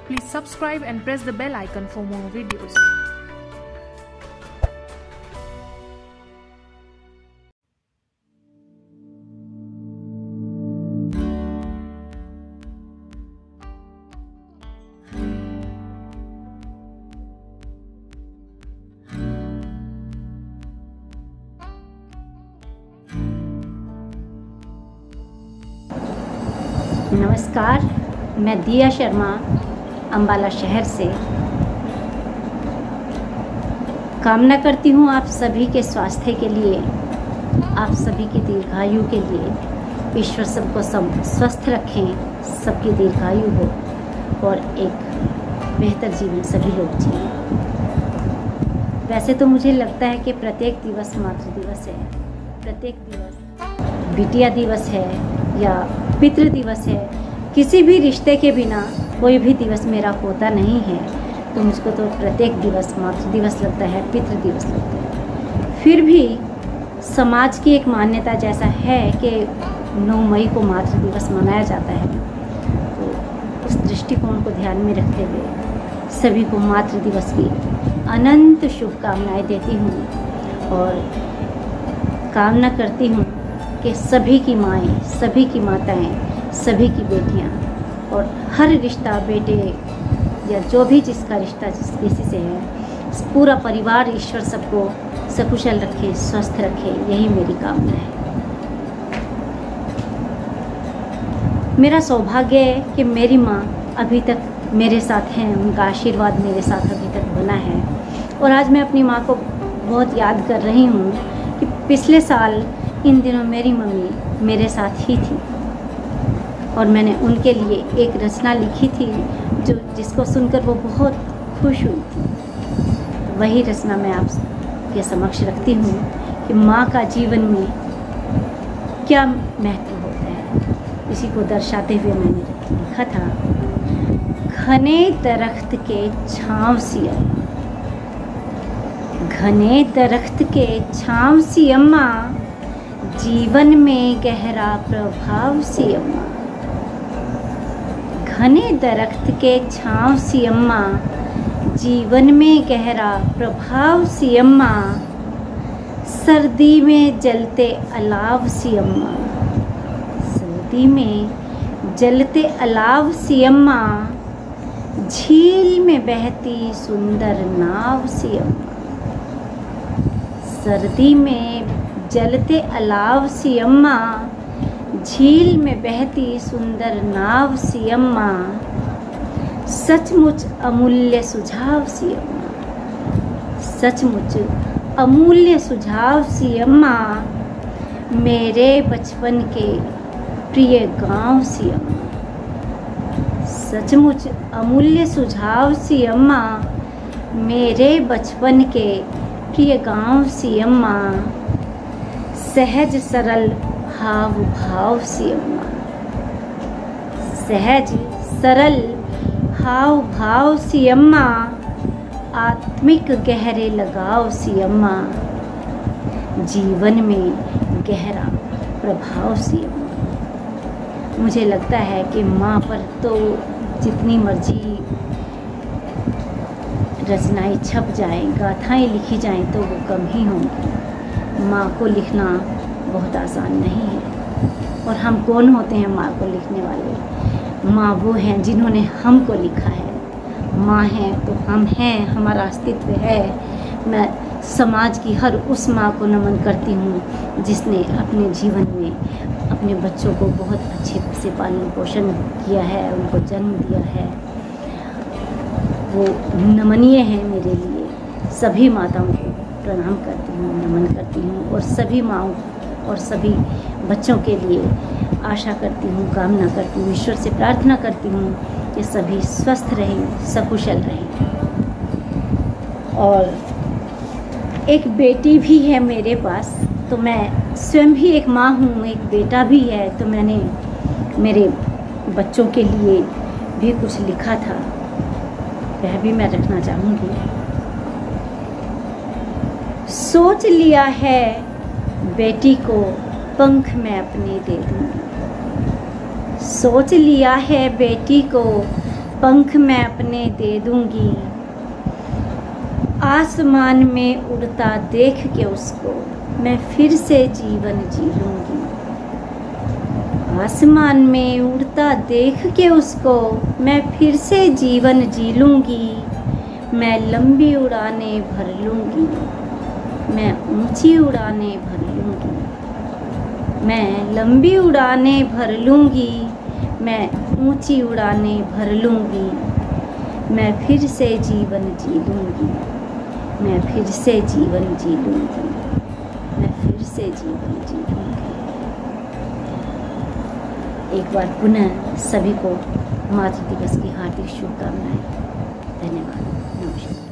Please subscribe and press the bell icon for more videos. नमस्कार, मैं दिया शर्मा अंबाला शहर से कामना करती हूँ आप सभी के स्वास्थ्य के लिए, आप सभी की दीर्घायु के लिए। ईश्वर सबको स्वस्थ रखें, सबकी दीर्घायु हो और एक बेहतर जीवन सभी लोग जिएं। वैसे तो मुझे लगता है कि प्रत्येक दिवस मातृ दिवस है, प्रत्येक दिवस बिटिया दिवस है या पितृ दिवस है। किसी भी रिश्ते के बिना कोई भी दिवस मेरा होता नहीं है, तो मुझको तो प्रत्येक दिवस मातृ दिवस लगता है, पितृ दिवस लगता है। फिर भी समाज की एक मान्यता जैसा है कि 9 मई को मातृ दिवस मनाया जाता है, तो उस दृष्टिकोण को ध्यान में रखते हुए सभी को मातृ दिवस की अनंत शुभकामनाएं देती हूँ और कामना करती हूँ कि सभी की माएँ, सभी की माताएँ, सभी की बेटियाँ और हर रिश्ता बेटे या जो भी जिसका रिश्ता जिस किसी से है, पूरा परिवार ईश्वर सबको सकुशल रखे, स्वस्थ रखे, यही मेरी कामना है। मेरा सौभाग्य है कि मेरी माँ अभी तक मेरे साथ हैं, उनका आशीर्वाद मेरे साथ अभी तक बना है। और आज मैं अपनी माँ को बहुत याद कर रही हूँ कि पिछले साल इन दिनों मेरी मम्मी मेरे साथ ही थी और मैंने उनके लिए एक रचना लिखी थी जिसको सुनकर वो बहुत खुश हुई थी। वही रचना मैं आपके समक्ष रखती हूँ कि माँ का जीवन में क्या महत्व होता है। इसी को दर्शाते हुए मैंने लिखा था, घने दरख्त के छाँव सी अम्मा, घने दरख्त के छाँव सी अम्मा, जीवन में गहरा प्रभाव सी अम्मा। घने दरख्त के छाँव सी अम्मा, जीवन में गहरा प्रभाव सी अम्मा, सर्दी में जलते अलाव सी अम्मा, सर्दी में जलते अलाव सी अम्मा, झील में बहती सुंदर नाव सी अम्मा, सर्दी में जलते अलाव सी अम्मा, झील में बहती सुंदर नाव सी अम्मा, सचमुच अमूल्य सुझाव सी अम्मा, सचमुच अमूल्य सुझाव सी अम्मा, मेरे बचपन के प्रिय गांव सी अम्मा, सचमुच अमूल्य सुझाव सी अम्मा, मेरे बचपन के प्रिय गांव सी अम्मा, सहज सरल हाव भाव सी अम्मा, सहज सरल हाव भाव सी अम्मा, आत्मिक गहरे लगाव सी अम्मा, जीवन में गहरा प्रभाव सी अम्मा। मुझे लगता है कि माँ पर तो जितनी मर्जी रचनाएं छप जाएं, गाथाएं लिखी जाएं, तो वो कम ही होंगी। माँ को लिखना बहुत आसान नहीं है। और हम कौन होते हैं माँ को लिखने वाले? माँ वो हैं जिन्होंने हमको लिखा है। माँ हैं तो हम हैं, हमारा अस्तित्व है। मैं समाज की हर उस माँ को नमन करती हूँ जिसने अपने जीवन में अपने बच्चों को बहुत अच्छे से पालन पोषण किया है, उनको जन्म दिया है। वो नमनीय है मेरे लिए। सभी माताओं को प्रणाम करती हूँ, नमन करती हूँ और सभी माँओं और सभी बच्चों के लिए आशा करती हूँ, कामना करती हूँ, ईश्वर से प्रार्थना करती हूँ कि सभी स्वस्थ रहें, सकुशल रहें। और एक बेटी भी है मेरे पास, तो मैं स्वयं भी एक माँ हूँ, एक बेटा भी है, तो मैंने मेरे बच्चों के लिए भी कुछ लिखा था, वह भी मैं रखना चाहूँगी। सोच लिया है बेटी को पंख मैं अपने दे दूँगी, सोच लिया है बेटी को पंख मैं अपने दे दूंगी, आसमान में उड़ता देख के उसको मैं फिर से जीवन जी लूंगी। आसमान में उड़ता देख के उसको मैं फिर से जीवन जी लूंगी। मैं लंबी उड़ानें भर लूंगी, मैं ऊंची उड़ानें भर लूंगी। मैं लंबी उड़ानें भर लूंगी, मैं ऊंची उड़ानें भर लूंगी। मैं फिर से जीवन जी लूंगी, मैं फिर से जीवन जी लूंगी, मैं फिर से जीवन जी लूंगी। एक बार पुनः सभी को मातृ दिवस की हार्दिक शुभकामनाएं। धन्यवाद। नमस्कार।